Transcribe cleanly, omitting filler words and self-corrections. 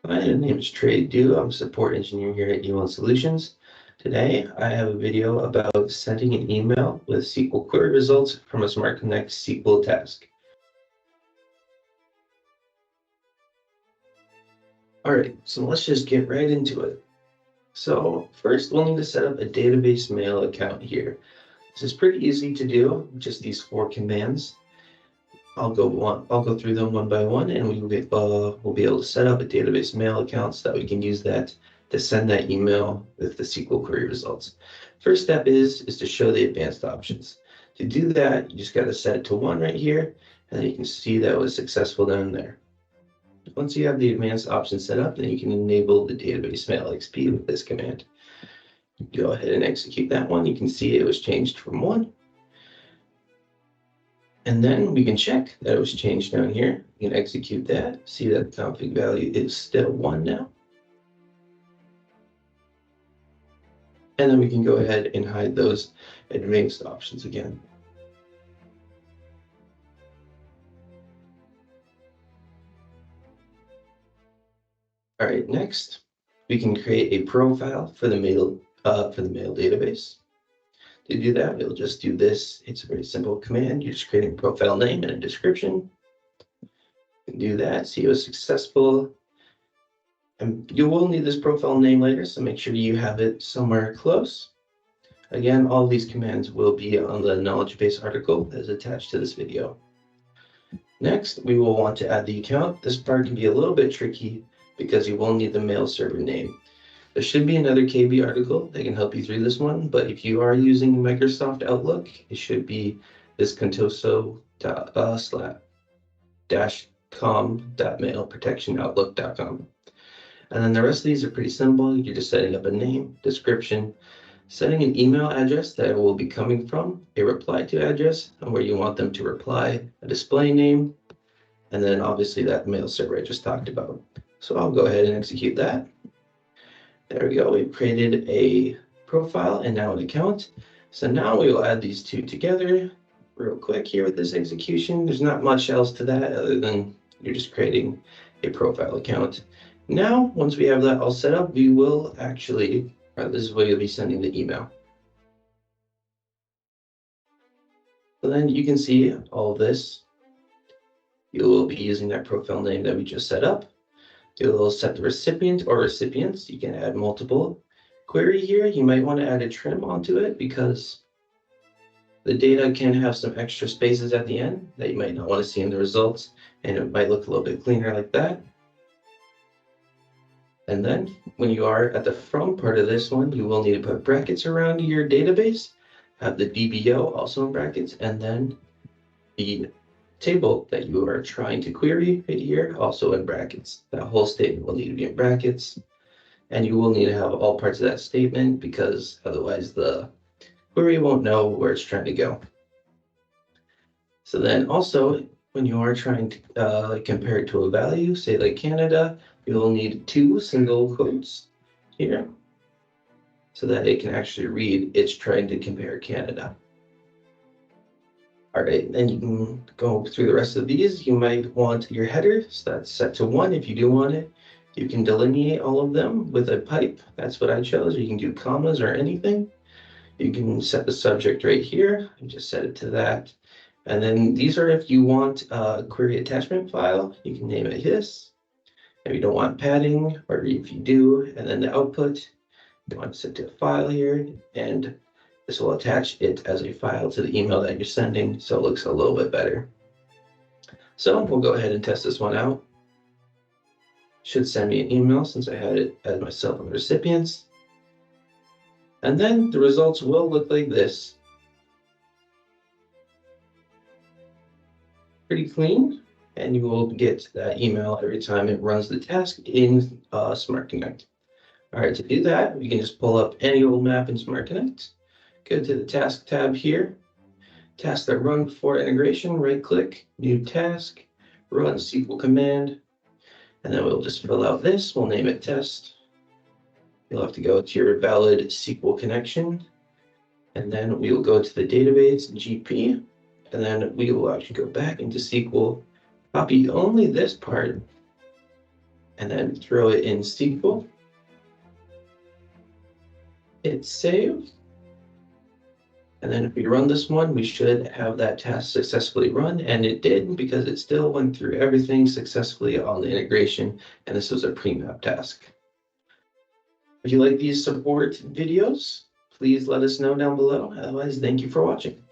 Hi, my name is Trey Du. I'm a support engineer here at E1 Solutions. Today, I have a video about sending an email with SQL Query Results from a SmartConnect SQL Task. All right, so let's just get right into it. So first, we'll need to set up a database mail account here. This is pretty easy to do, just these 4 commands. I'll go through them one by one, and we'll be able to set up a database mail account so that we can use that to send that email with the SQL query results. First step is to show the advanced options. To do that, you just got to set it to 1 right here, and then you can see that it was successful down there. Once you have the advanced options set up, then you can enable the database mail XP with this command. Go ahead and execute that one. You can see it was changed from 1. And then we can check that it was changed down here. We can execute that, see that the config value is still 1 now. And then we can go ahead and hide those advanced options again. All right, next, we can create a profile for the mail database. To do that, we'll just do this. It's a very simple command. You just create a profile name and a description. You can do that, see it was successful. And you will need this profile name later, so make sure you have it somewhere close. Again, all of these commands will be on the knowledge base article that is attached to this video. Next, we will want to add the account. This part can be a little bit tricky because you will need the mail server name. There should be another KB article that can help you through this one, but if you are using Microsoft Outlook, it should be this contoso-com.mailprotectionoutlook.com. And then the rest of these are pretty simple. You're just setting up a name, description, setting an email address that it will be coming from, a reply to address, and where you want them to reply, a display name, and then obviously that mail server I just talked about. So I'll go ahead and execute that. There we go. We've created a profile and now an account. So now we will add these 2 together real quick here with this execution. There's not much else to that other than you're just creating a profile account. Now, once we have that all set up, we will actually, this is where you'll be sending the email. So then you can see all of this. You will be using that profile name that we just set up. You'll set the recipient or recipients. You can add multiple. Query here, you might want to add a trim onto it because the data can have some extra spaces at the end that you might not want to see in the results, and it might look a little bit cleaner like that. And then when you are at the from part of this one, you will need to put brackets around your database, have the DBO also in brackets, and then the table that you are trying to query right here also in brackets. That whole statement will need to be in brackets, and you will need to have all parts of that statement because otherwise the query won't know where it's trying to go. So then also when you are trying to compare it to a value, say like Canada, you will need 2 single quotes here so that it can actually read it's trying to compare Canada. All right, then you can go through the rest of these. You might want your header, so that's set to 1 if you do want it. You can delineate all of them with a pipe. That's what I chose. You can do commas or anything. You can set the subject right here and just set it to that. And then these are if you want a query attachment file, you can name it his. If you don't want padding, or if you do, and then the output, you want to set to a file here, and this will attach it as a file to the email that you're sending, so it looks a little bit better. So we'll go ahead and test this one out. Should send me an email since I had it as myself and recipients. And then the results will look like this. Pretty clean, and you will get that email every time it runs the task in SmartConnect. All right, to do that, we can just pull up any old map in SmartConnect. Go to the task tab here, tasks that run before integration, right click, new task, run SQL command, and then we'll just fill out this, we'll name it test. You'll have to go to your valid SQL connection, and then we will go to the database GP, and then we will actually go back into SQL, copy only this part, and then throw it in SQL. Hit save. And then if we run this one, we should have that task successfully run, and it did because it still went through everything successfully on the integration, and this was a pre-map task. If you like these support videos, please let us know down below. Otherwise, thank you for watching.